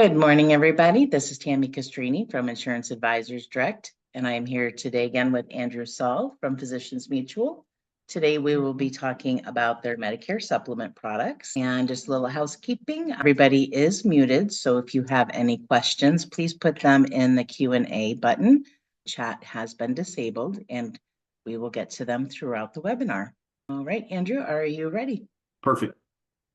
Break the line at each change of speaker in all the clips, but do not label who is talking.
Good morning, everybody. This is Tammy Costrini from Insurance Advisors Direct, and I am here today again with Andrew Saul from Physicians Mutual. Today, we will be talking about their Medicare Supplement products and just a little housekeeping. Everybody is muted, so if you have any questions, please put them in the Q&A button. Chat has been disabled, and we will get to them throughout the webinar. All right, Andrew, are you ready?
Perfect.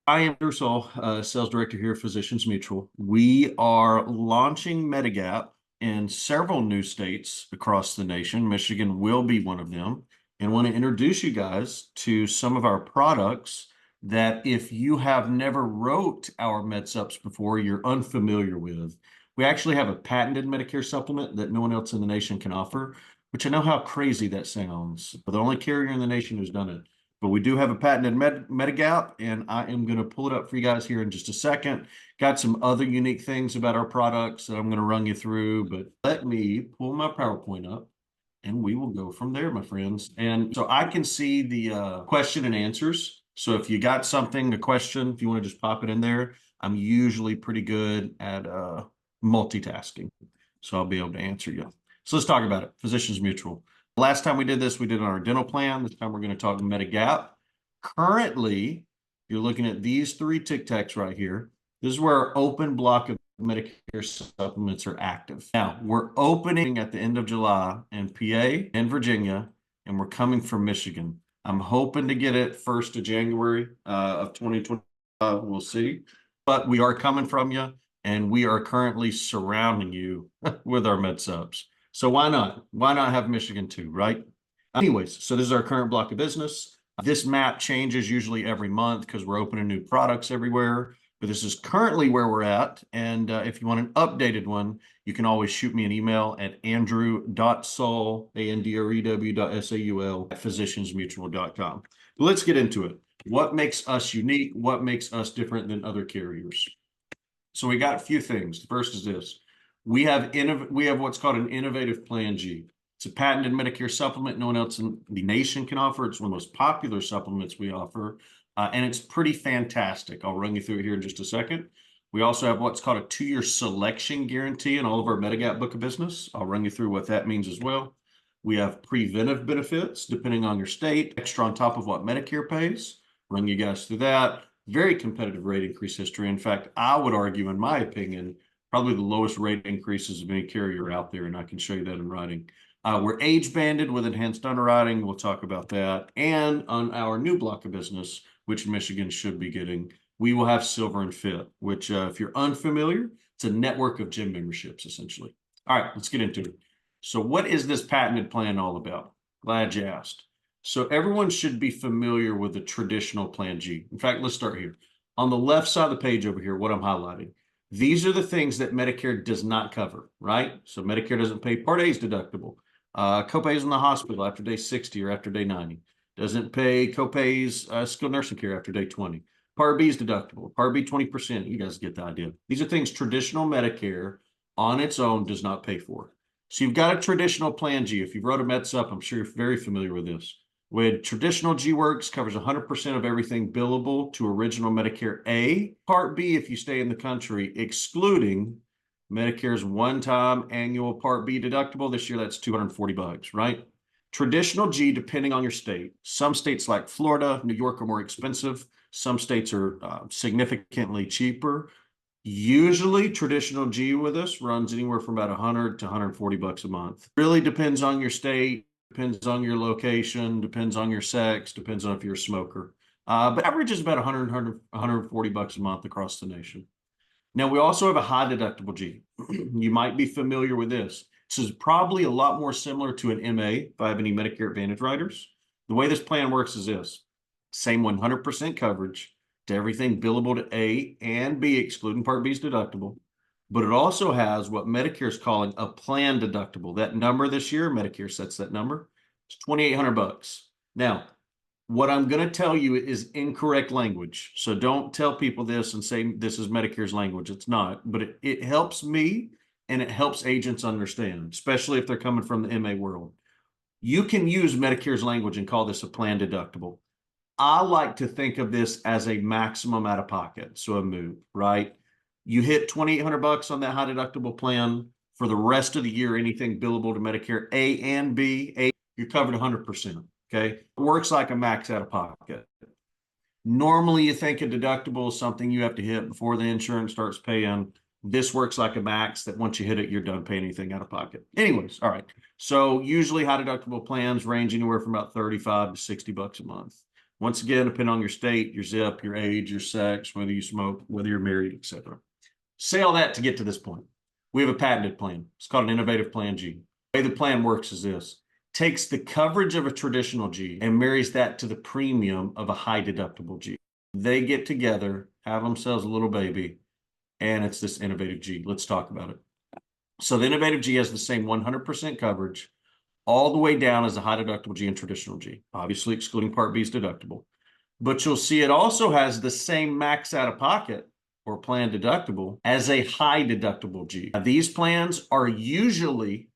I am Andrew Saul, Sales Director here at Physicians Mutual. We are launching Medigap in several new states across the nation. Michigan will be one of them. And want to introduce you guys to some of our products that if you have never wrote our MedSups before, you're unfamiliar with. We actually have a patented Medicare supplement that no one else in the nation can offer, which I know how crazy that sounds. We're the only carrier in the nation who's done it. But we do have a patented Medigap, and I am going to pull it up for you guys here in just a second. Got some other unique things about our products that I'm going to run you through, but let me pull my PowerPoint up, and we will go from there, my friends. And so I can see the question and answers. So if you got something, a question, if you want to just pop it in there, I'm usually pretty good at multitasking. So I'll be able to answer you. So let's talk about it. Physicians Mutual. Last time we did this, we did on our dental plan. This time we're going to talk Medigap. Currently, you're looking at these three Tic Tacs right here. This is where our open block of Medicare supplements are active. Now, we're opening at the end of July in PA and Virginia, and we're coming from Michigan. I'm hoping to get it 1st of January of 2025. We'll see. But we are coming from you, and we are currently surrounding you with our MedSups. So why not? Why not have Michigan too, right? Anyways, so this is our current block of business. This map changes usually every month because we're opening new products everywhere. But this is currently where we're at. And if you want an updated one, you can always shoot me an email at andrew.saul, andrew.saul at physiciansmutual.com. Let's get into it. What makes us unique? What makes us different than other carriers? So we got a few things. The first is this. We have what's called an innovative Plan G. It's a patented Medicare supplement no one else in the nation can offer. It's one of the most popular supplements we offer, and it's pretty fantastic. I'll run you through it here in just a second. We also have what's called a 2-year selection guarantee in all of our Medigap book of business. I'll run you through what that means as well. We have preventive benefits, depending on your state, extra on top of what Medicare pays. Run you guys through that. Very competitive rate increase history. In fact, I would argue, in my opinion, probably the lowest rate increases of any carrier out there, and I can show you that in writing. We're age banded with enhanced underwriting. We'll talk about that. And on our new block of business, which Michigan should be getting, we will have Silver and Fit, which if you're unfamiliar, it's a network of gym memberships, essentially. All right, let's get into it. So what is this patented plan all about? Glad you asked. So everyone should be familiar with the traditional Plan G. In fact, let's start here. On the left side of the page over here, what I'm highlighting. These are the things that Medicare does not cover, right? So Medicare doesn't pay Part A's deductible, copays in the hospital after day 60 or after day 90, doesn't pay copays, skilled nursing care after day 20, Part B's deductible, Part B 20%. You guys get the idea. These are things traditional Medicare on its own does not pay for. So you've got a traditional Plan G. If you've wrote a MedSup, I'm sure you're very familiar with this. With traditional G-Works covers 100% of everything billable to original Medicare A. Part B, if you stay in the country, excluding Medicare's one-time annual Part B deductible. This year, that's $240, right? Traditional G, depending on your state. Some states like Florida, New York are more expensive. Some states are significantly cheaper. Usually, traditional G with us runs anywhere from about $100 to $140 a month. Really depends on your state. Depends on your location, depends on your sex, depends on if you're a smoker. But average is about $140 a month across the nation. Now, we also have a high deductible G. You might be familiar with this. This is probably a lot more similar to an MA if I have any Medicare Advantage riders. The way this plan works is this. Same 100% coverage to everything billable to A and B, excluding Part B's deductible. But it also has what Medicare is calling a plan deductible. That number this year, Medicare sets that number. It's $2,800. Now, what I'm going to tell you is incorrect language. So don't tell people this and say this is Medicare's language. It's not. But it helps me and it helps agents understand, especially if they're coming from the MA world. You can use Medicare's language and call this a plan deductible. I like to think of this as a maximum out of pocket, so a MOOP, right? You hit $2,800 on that high deductible plan for the rest of the year, anything billable to Medicare A and B, you're covered 100%. Okay. It works like a max out of pocket. Normally, you think a deductible is something you have to hit before the insurance starts paying. This works like a max that once you hit it, you're done paying anything out of pocket. Anyways, all right. So usually high deductible plans range anywhere from about 35 to 60 bucks a month. Once again, depending on your state, your zip, your age, your sex, whether you smoke, whether you're married, etc. Say all that to get to this point. We have a patented plan. It's called an innovative plan G. The way the plan works is this. Takes the coverage of a traditional G and marries that to the premium of a high deductible G. They get together, have themselves a little baby, and it's this innovative G. Let's talk about it. So the innovative G has the same 100% coverage all the way down as a high deductible G and traditional G, obviously excluding Part B's deductible. But you'll see it also has the same max out of pocket or plan deductible as a high deductible G. Now, these plans are usually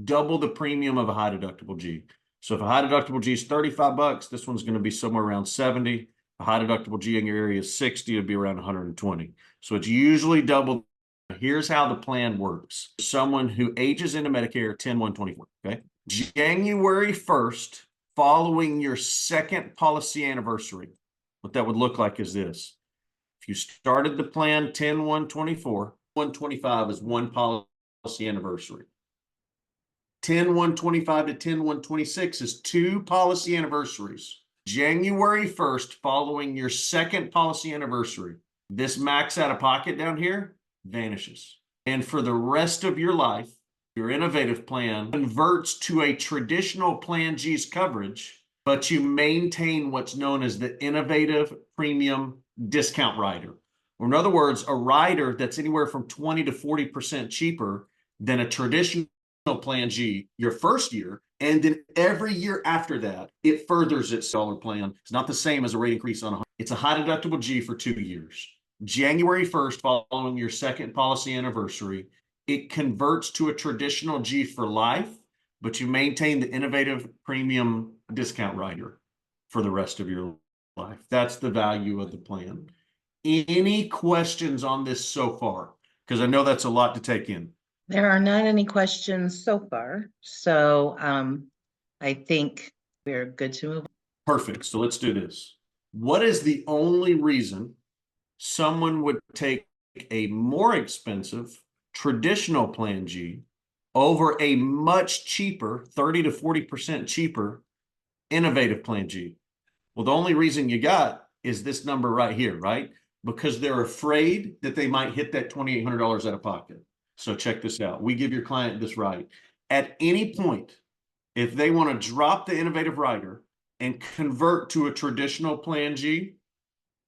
double the premium of a high deductible G. So if a high deductible G is 35 bucks, this one's going to be somewhere around 70. A high deductible G in your area is 60, it'll be around 120. So it's usually double. Here's how the plan works. Someone who ages into Medicare 10/1/24, okay? January 1st, following your second policy anniversary, what that would look like is this. If you started the plan 10/1/24, 1/25 is one policy anniversary. 10/1/25 to 10/1/26 is two policy anniversaries. January 1st, following your second policy anniversary, this max out of pocket down here vanishes. And for the rest of your life, your innovative plan converts to a traditional plan G's coverage, but you maintain what's known as the innovative premium discount rider. Or in other words, a rider that's anywhere from 20 to 40% cheaper than a traditional plan G your first year, and then every year after that, it furthers its dollar plan. It's not the same as a rate increase on it's a high deductible G for 2 years. January 1st, following your second policy anniversary, it converts to a traditional G for life, but you maintain the innovative premium discount rider for the rest of your life. That's the value of the plan. Any questions on this so far? Because I know that's a lot to take in.
There are not any questions so far, so I think we're good to move on.
Perfect. So let's do this. What is the only reason someone would take a more expensive traditional plan G over a much cheaper, 30 to 40% cheaper innovative plan G? Well, the only reason you got is this number right here, right? Because they're afraid that they might hit that $2,800 out of pocket. So check this out. We give your client this right. At any point, if they want to drop the innovative rider and convert to a traditional plan G,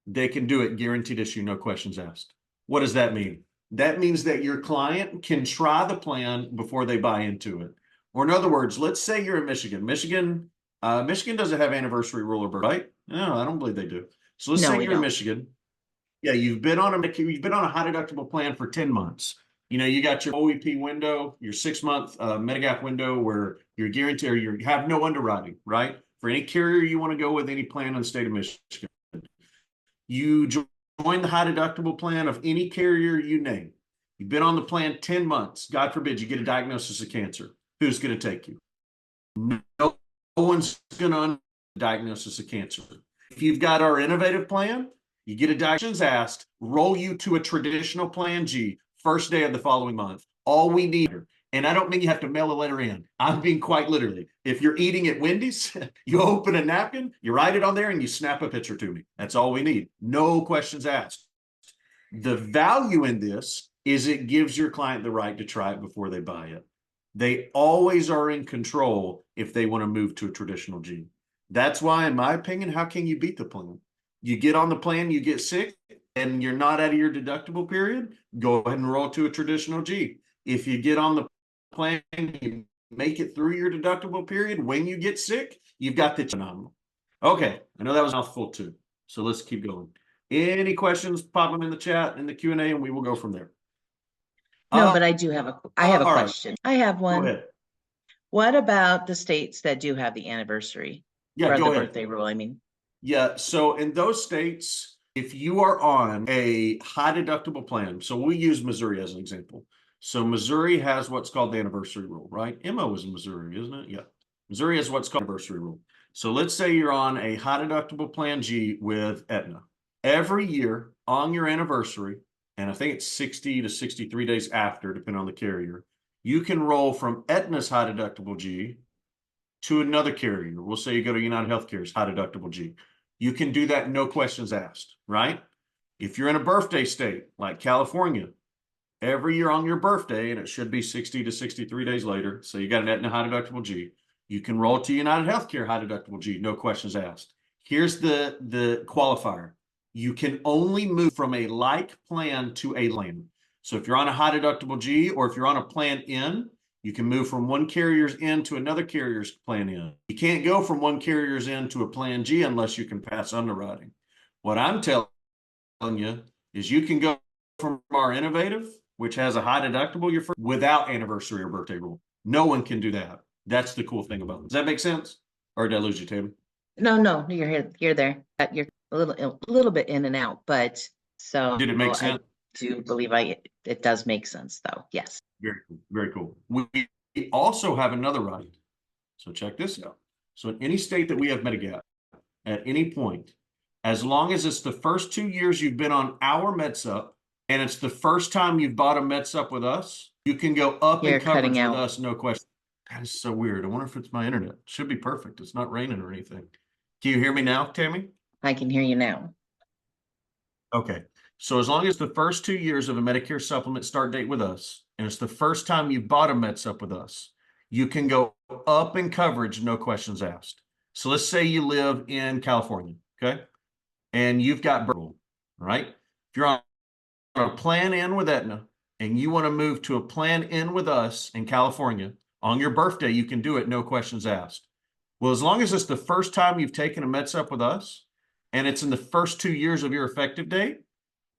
they can do it, guaranteed issue, no questions asked. What does that mean? That means that your client can try the plan before they buy into it. Or in other words, let's say you're in Michigan. Michigan doesn't have anniversary rule or birth, right? No, I don't believe they do. So let's say you're in Michigan. Yeah, you've been on a high deductible plan for 10 months. You know, you got your OEP window, your 6-month Medigap window where you're guaranteed, or you have no underwriting, right? For any carrier you want to go with, any plan in the state of Michigan. You join the high deductible plan of any carrier you name. You've been on the plan 10 months. God forbid you get a diagnosis of cancer. Who's going to take you? No one's going to diagnosis of cancer. If you've got our innovative plan, you get a diagnosis asked, roll you to a traditional plan G, first day of the following month. All we need, and I don't mean you have to mail a letter in. I'm being quite literally. If you're eating at Wendy's, you open a napkin, you write it on there, and you snap a picture to me. That's all we need. No questions asked. The value in this is it gives your client the right to try it before they buy it. They always are in control if they want to move to a traditional G. That's why, in my opinion, how can you beat the plan? You get on the plan, you get sick, and you're not out of your deductible period, go ahead and roll to a traditional G. If you get on the plan, you make it through your deductible period, when you get sick, you've got the phenomenal. Okay, I know that was a mouthful too, so let's keep going. Any questions, pop them in the chat, in the Q&A, and we will go from there.
No, but I do have a question.
Right.
I have one.
Go ahead.
What about the states that do have the anniversary?
Yeah,
or
go
the
ahead.
birthday rule, I mean.
Yeah, so in those states, if you are on a high deductible plan, so we use Missouri as an example. So Missouri has what's called the anniversary rule, right? Emma was in Missouri, isn't it? Yeah. Missouri has what's called anniversary rule. So let's say you're on a high deductible plan G with Aetna. Every year on your anniversary, and I think it's 60 to 63 days after, depending on the carrier, you can roll from Aetna's high deductible G to another carrier. We'll say you go to United Healthcare's high deductible G. You can do that, no questions asked, right? If you're in a birthday state like California, every year on your birthday, and it should be 60 to 63 days later, so you got an Aetna high deductible G, you can roll to United Healthcare high deductible G, no questions asked. Here's the qualifier. You can only move from a like plan to a plan. So if you're on a high deductible G, or if you're on a plan N, you can move from one carrier's N to another carrier's plan N. You can't go from one carrier's N to a plan G unless you can pass underwriting. What I'm telling you is you can go from our innovative, which has a high deductible your first, without anniversary or birthday rule. No one can do that. That's the cool thing about it. Does that make sense? Or did I lose you, Tammy?
No, you're here. You're there. You're a little bit in and out, but so
Did it make sense?
I do believe it does make sense, though. Yes.
Very cool. Very cool. We also have another right. So check this out. So in any state that we have Medigap, at any point, as long as it's the first 2 years you've been on our MedSup, and it's the first time you've bought a MedSup with us, you can go up in coverage with us, no question. That is so weird. I wonder if it's my internet. It should be perfect. It's not raining or anything. Can you hear me now, Tammy?
I can hear you now.
Okay. So as long as the first 2 years of a Medicare supplement start date with us, and it's the first time you bought a MedSup with us, you can go up in coverage, no questions asked. So let's say you live in California, okay? And you've got all right? If you're on a plan N with Aetna and you want to move to a plan N with us in California, on your birthday, you can do it, no questions asked. Well, as long as it's the first time you've taken a MedSup with us and it's in the first 2 years of your effective date,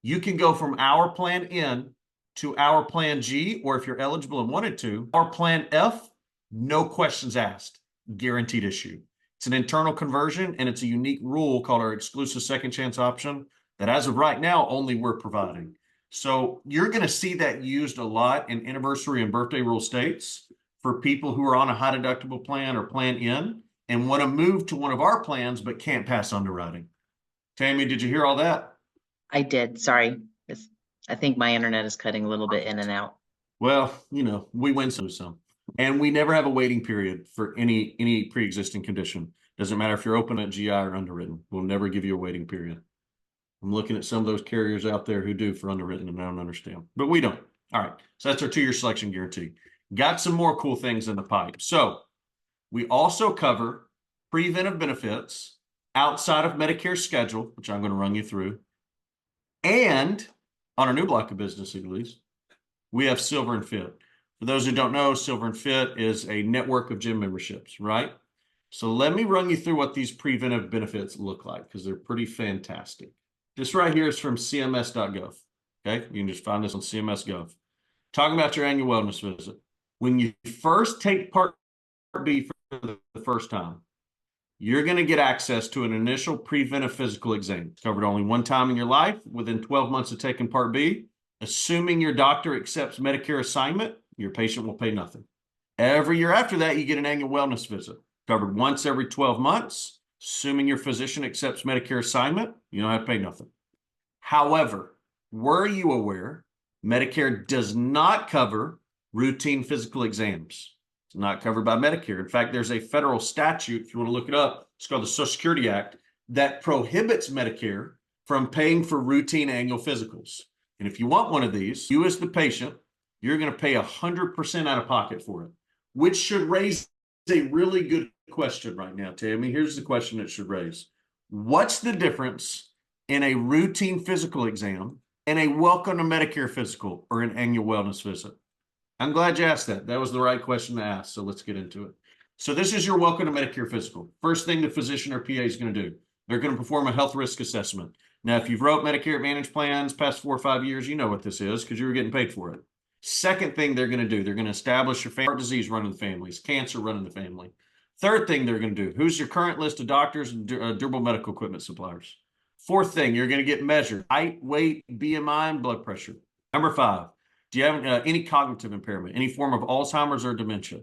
you can go from our plan N to our plan G, or if you're eligible and wanted to, our plan F, no questions asked, guaranteed issue. It's an internal conversion, and it's a unique rule called our exclusive second chance option that as of right now, only we're providing. So you're going to see that used a lot in anniversary and birthday rule states for people who are on a high deductible plan or plan N and want to move to one of our plans but can't pass underwriting. Tammy, did you hear all that?
I did. Sorry. I think my internet is cutting a little bit in and out.
Well, you know, we win some. And we never have a waiting period for any pre-existing condition. Doesn't matter if you're open at GI or underwritten. We'll never give you a waiting period. I'm looking at some of those carriers out there who do for underwritten, and I don't understand. But we don't. All right. So that's our 2-year selection guarantee. Got some more cool things in the pipe. So we also cover preventive benefits outside of Medicare schedule, which I'm going to run you through. And on our new block of business, at least, we have Silver and Fit. For those who don't know, Silver and Fit is a network of gym memberships, right? So let me run you through what these preventive benefits look like, because they're pretty fantastic. This right here is from cms.gov. Okay, you can just find this on cms.gov. Talking about your annual wellness visit. When you first take Part B for the first time, you're going to get access to an initial preventive physical exam. It's covered only one time in your life within 12 months of taking Part B. Assuming your doctor accepts Medicare assignment, your patient will pay nothing. Every year after that, you get an annual wellness visit. Covered once every 12 months. Assuming your physician accepts Medicare assignment, you don't have to pay nothing. However, were you aware Medicare does not cover routine physical exams? It's not covered by Medicare. In fact, there's a federal statute, if you want to look it up, it's called the Social Security Act, that prohibits Medicare from paying for routine annual physicals. And if you want one of these, you as the patient, you're going to pay 100% out of pocket for it, which should raise a really good question right now, Tammy. Here's the question it should raise. What's the difference in a routine physical exam and a welcome to Medicare physical or an annual wellness visit? I'm glad you asked that. That was the right question to ask. So let's get into it. So this is your welcome to Medicare physical. First thing the physician or PA is going to do, they're going to perform a health risk assessment. Now, if you've wrote Medicare Advantage plans past 4 or 5 years, you know what this is because you were getting paid for it. Second thing they're going to do, they're going to establish your heart disease running the family, cancer running the family. Third thing they're going to do, who's your current list of doctors and durable medical equipment suppliers? Fourth thing, you're going to get measured: height, weight, BMI, and blood pressure. Number 5, do you have any cognitive impairment, any form of Alzheimer's or dementia?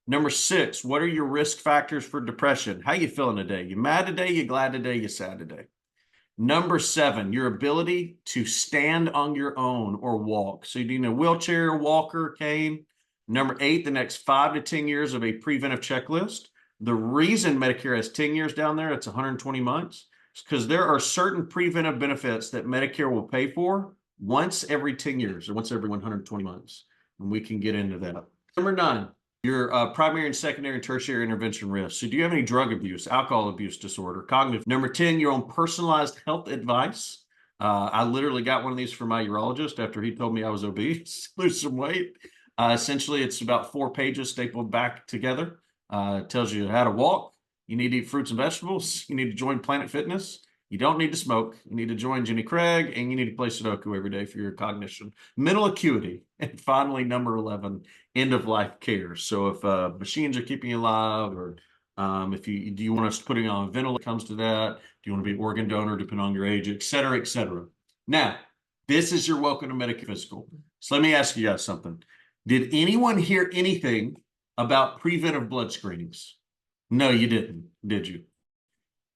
Number 6, what are your risk factors for depression? How you feeling today? You mad today? You glad today? You sad today? Number 7, your ability to stand on your own or walk. So you need a wheelchair, walker, cane. Number 8, the next 5 to 10 years of a preventive checklist. The reason Medicare has 10 years down there, it's 120 months, is because there are certain preventive benefits that Medicare will pay for once every 10 years or once every 120 months. And we can get into that. Number 9, your primary and secondary and tertiary intervention risks. So do you have any drug abuse, alcohol abuse disorder, cognitive? Number 10, your own personalized health advice. I literally got one of these from my urologist after he told me I was obese, lose some weight. Essentially, it's about 4 pages stapled back together. It tells you how to walk. You need to eat fruits and vegetables. You need to join Planet Fitness. You don't need to smoke. You need to join Jenny Craig, and you need to play Sudoku every day for your cognition. Mental acuity. And finally, number 11, end-of-life care. So if machines are keeping you alive, or do you want us to put you on a ventilator, comes to that? Do you want to be an organ donor, depending on your age, et cetera, et cetera. Now, this is your welcome to Medicare Physical. So let me ask you guys something. Did anyone hear anything about preventive blood screenings? No, you didn't, did you?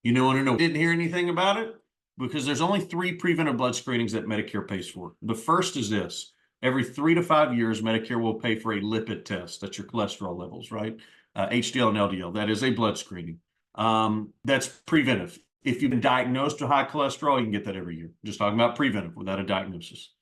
You want to know, didn't hear anything about it? Because there's only 3 preventive blood screenings that Medicare pays for. The first is this: every 3 to 5 years, Medicare will pay for a lipid test. That's your cholesterol levels, right? HDL and LDL. That is a blood screening. That's preventive. If you've been diagnosed with high cholesterol, you can get that every year. Just talking about preventive without a diagnosis.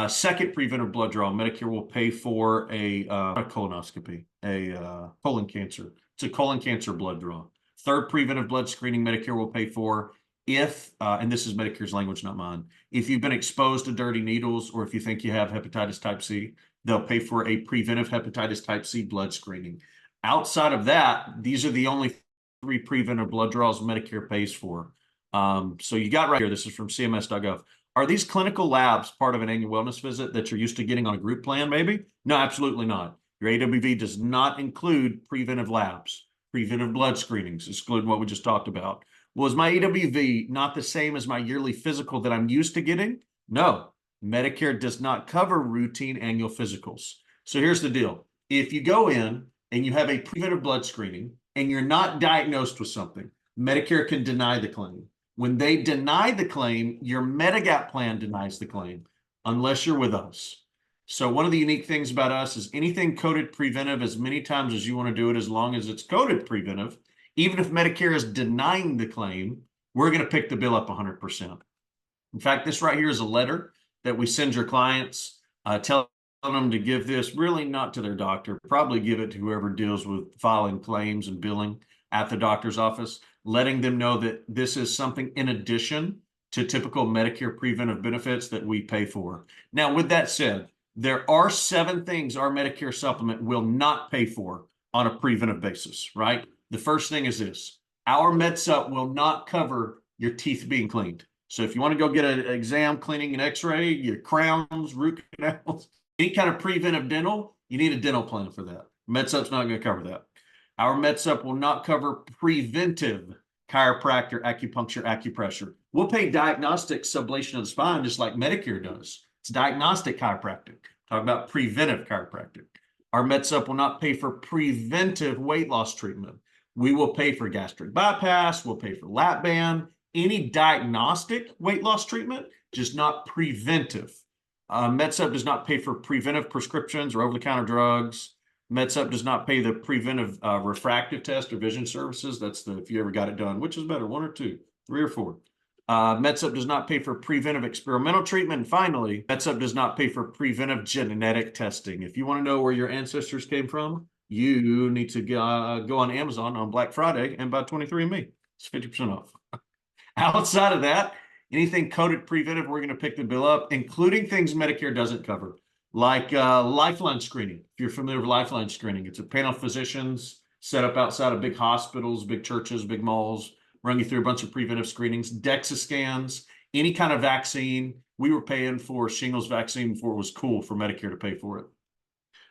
Second preventive blood draw, Medicare will pay for a colonoscopy, a colon cancer. It's a colon cancer blood draw. Third preventive blood screening, Medicare will pay for if, and this is Medicare's language, not mine, if you've been exposed to dirty needles, or if you think you have hepatitis type C, they'll pay for a preventive hepatitis type C blood screening. Outside of that, these are the only 3 preventive blood draws Medicare pays for. So you got right here, this is from cms.gov. Are these clinical labs part of an annual wellness visit that you're used to getting on a group plan, maybe? No, absolutely not. Your AWV does not include preventive labs. Preventive blood screenings, excluding what we just talked about. Well, is my AWV not the same as my yearly physical that I'm used to getting? No, Medicare does not cover routine annual physicals. So here's the deal. If you go in and you have a preventive blood screening and you're not diagnosed with something, Medicare can deny the claim. When they deny the claim, your Medigap plan denies the claim, unless you're with us. So one of the unique things about us is anything coded preventive as many times as you want to do it, as long as it's coded preventive, even if Medicare is denying the claim, we're going to pick the bill up 100%. In fact, this right here is a letter that we send your clients, telling them to give this really not to their doctor, probably give it to whoever deals with filing claims and billing at the doctor's office, letting them know that this is something in addition to typical Medicare preventive benefits that we pay for. Now, with that said, there are 7 things our Medicare supplement will not pay for on a preventive basis, right? The first thing is this: our MedSup will not cover your teeth being cleaned. So if you want to go get an exam, cleaning, an x-ray, your crowns, root canals, any kind of preventive dental, you need a dental plan for that. MedSup's not going to cover that. Our MedSup will not cover preventive chiropractor, acupuncture, acupressure. We'll pay diagnostic sublation of the spine just like Medicare does. It's diagnostic chiropractic. Talk about preventive chiropractic. Our MedSup will not pay for preventive weight loss treatment. We will pay for gastric bypass. We'll pay for lap band. Any diagnostic weight loss treatment, just not preventive. MedSup does not pay for preventive prescriptions or over-the-counter drugs. MedSup does not pay the preventive refractive test or vision services. That's the, if you ever got it done, which is better, 1 or 2, 3 or 4. MedSup does not pay for preventive experimental treatment. And finally, MedSup does not pay for preventive genetic testing. If you want to know where your ancestors came from, you need to go on Amazon on Black Friday and buy 23andMe. It's 50% off. Outside of that, anything coded preventive, we're going to pick the bill up, including things Medicare doesn't cover, like Lifeline screening. If you're familiar with Lifeline screening, it's a panel of physicians set up outside of big hospitals, big churches, big malls, run you through a bunch of preventive screenings, DEXA scans, any kind of vaccine. We were paying for shingles vaccine before it was cool for Medicare to pay for it.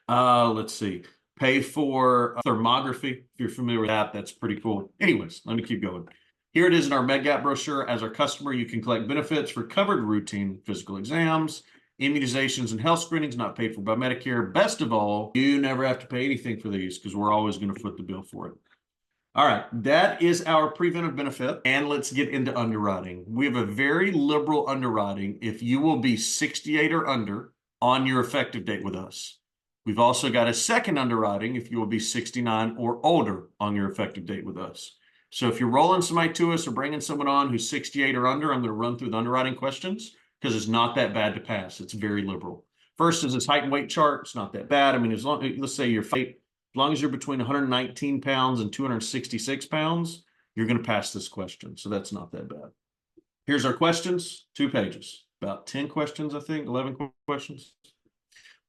Let's see. Pay for thermography. If you're familiar with that, that's pretty cool. Anyways, let me keep going. Here it is in our Medigap brochure. As our customer, you can collect benefits for covered routine physical exams, immunizations, and health screenings not paid for by Medicare. Best of all, you never have to pay anything for these because we're always going to foot the bill for it. All right, that is our preventive benefit. And let's get into underwriting. We have a very liberal underwriting if you will be 68 or under on your effective date with us. We've also got a second underwriting if you will be 69 or older on your effective date with us. So if you're rolling somebody to us or bringing someone on who's 68 or under, I'm going to run through the underwriting questions because it's not that bad to pass. It's very liberal. First is this height and weight chart. It's not that bad. I mean, as long, let's say your weight, as long as you're between 119 pounds and 266 pounds, you're going to pass this question. So that's not that bad. Here's our questions, 2 pages, about 10 questions, I think, 11 questions.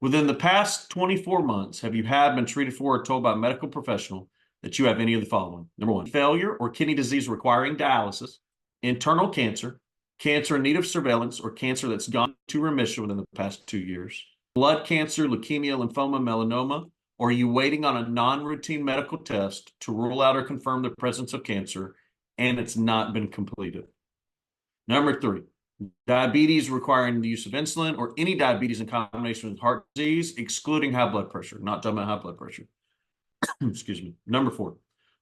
Within the past 24 months, have you been treated for or told by a medical professional that you have any of the following? Number 1, failure or kidney disease requiring dialysis, internal cancer, cancer in need of surveillance, or cancer that's gone to remission within the past 2 years, blood cancer, leukemia, lymphoma, melanoma, or are you waiting on a non-routine medical test to rule out or confirm the presence of cancer and it's not been completed? Number 3, diabetes requiring the use of insulin or any diabetes in combination with heart disease, excluding high blood pressure, not talking about high blood pressure. Excuse me. Number 4,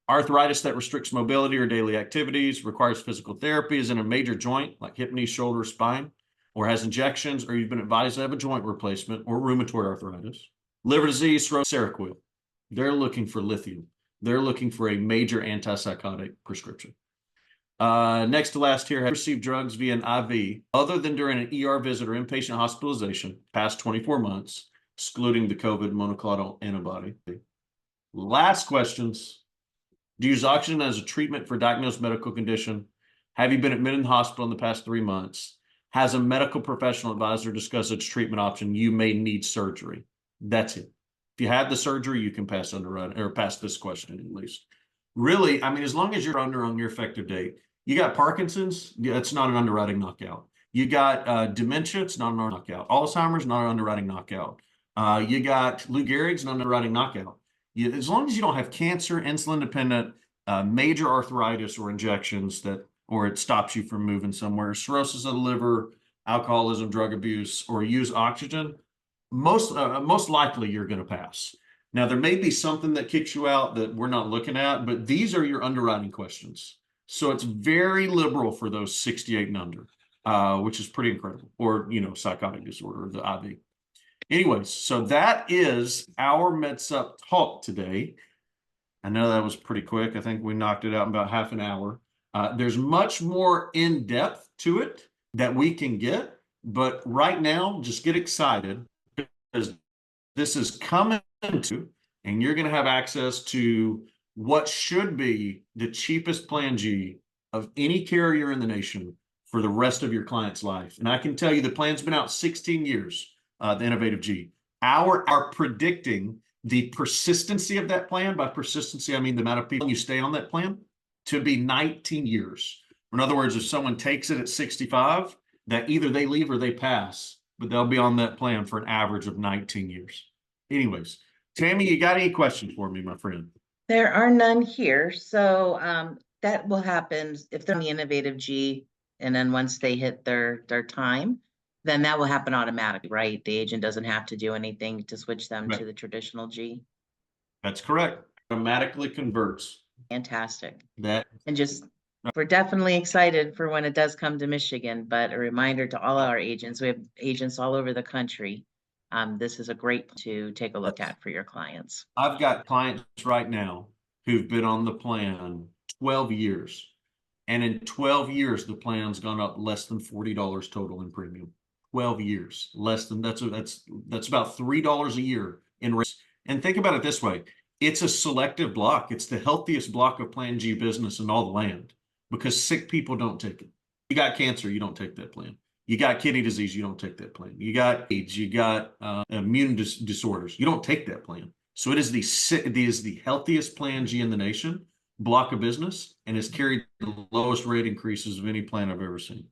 arthritis that restricts mobility or daily activities, requires physical therapy, is in a major joint like hip, knee, shoulder, spine, or has injections, or you've been advised to have a joint replacement or rheumatoid arthritis. Liver disease, Seroquel. They're looking for lithium. They're looking for a major antipsychotic prescription. Next to last here, have received drugs via an IV other than during an ER visit or inpatient hospitalization past 24 months, excluding the COVID monoclonal antibody. Last questions. Do you use oxygen as a treatment for diagnosed medical condition? Have you been admitted in the hospital in the past 3 months? Has a medical professional advisor discussed its treatment option? You may need surgery. That's it. If you had the surgery, you can pass underwriting or pass this question at least. Really, I mean, as long as you're under on your effective date, you got Parkinson's, yeah, it's not an underwriting knockout. You got dementia, it's not an knockout. Alzheimer's, not an underwriting knockout. You got Lou Gehrig's, not an underwriting knockout. As long as you don't have cancer, insulin dependent, major arthritis or injections or it stops you from moving somewhere, cirrhosis of the liver, alcoholism, drug abuse, or use oxygen, most likely you're going to pass. Now, there may be something that kicks you out that we're not looking at, but these are your underwriting questions. So it's very liberal for those 68 and under, which is pretty incredible. Or, psychotic disorder, the IV. Anyways, so that is our MedSup talk today. I know that was pretty quick. I think we knocked it out in about half an hour. There's much more in depth to it that we can get, but right now, just get excited because this is coming to, and you're going to have access to what should be the cheapest Plan G of any carrier in the nation for the rest of your client's life. And I can tell you the plan's been out 16 years. The Innovative G. Are predicting the persistency of that plan. By persistency, I mean the amount of people you stay on that plan to be 19 years. In other words, if someone takes it at 65, that either they leave or they pass, but they'll be on that plan for an average of 19 years. Anyways, Tammy, you got any questions for me, my friend?
There are none here. So that will happen if they're on the Innovative G, and then once they hit their time, then that will happen automatically, right? The agent doesn't have to do anything to switch them to the traditional G.
That's correct. Automatically converts.
Fantastic.
And
we're definitely excited for when it does come to Michigan, but a reminder to all our agents, we have agents all over the country. This is a great to take a look at for your clients.
I've got clients right now who've been on the plan 12 years. And in 12 years, the plan's gone up less than $40 total in premium. 12 years, less than that's about $3 a year in risk. And think about it this way. It's a selective block. It's the healthiest block of Plan G business in all the land because sick people don't take it. You got cancer, you don't take that plan. You got kidney disease, you don't take that plan. You got AIDS, you got immune disorders, you don't take that plan. So it is the healthiest Plan G in the nation, block of business, and has carried the lowest rate increases of any plan I've ever seen.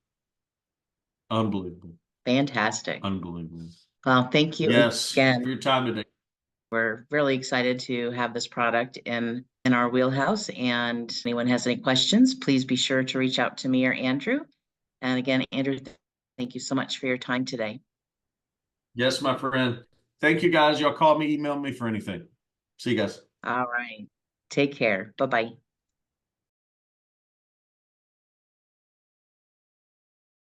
Unbelievable.
Fantastic.
Unbelievable.
Well, thank you
again
for
your time today.
We're really excited to have this product in in our wheelhouse. And if anyone has any questions, please be sure to reach out to me or Andrew. And again, Andrew, thank you so much for your time today.
Yes, my friend. Thank you, guys. Y'all call me, email me for anything. See you guys.
All right. Take care. Bye-bye.